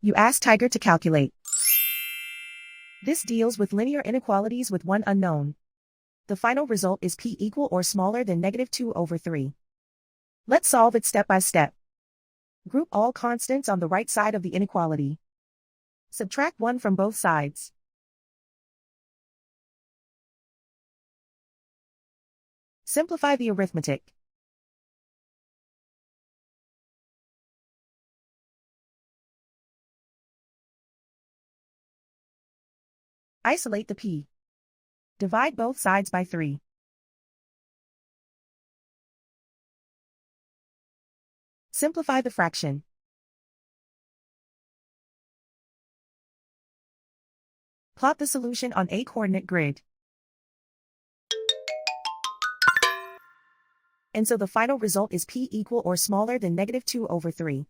You ask Tiger to calculate. This deals with linear inequalities with one unknown. The final result is p equal or smaller than -2/3. Let's solve it step by step. Group all constants on the right side of the inequality. Subtract 1 from both sides. Simplify the arithmetic. Isolate the p. Divide both sides by 3. Simplify the fraction. Plot the solution on a coordinate grid. And so the final result is p equal or smaller than -2/3.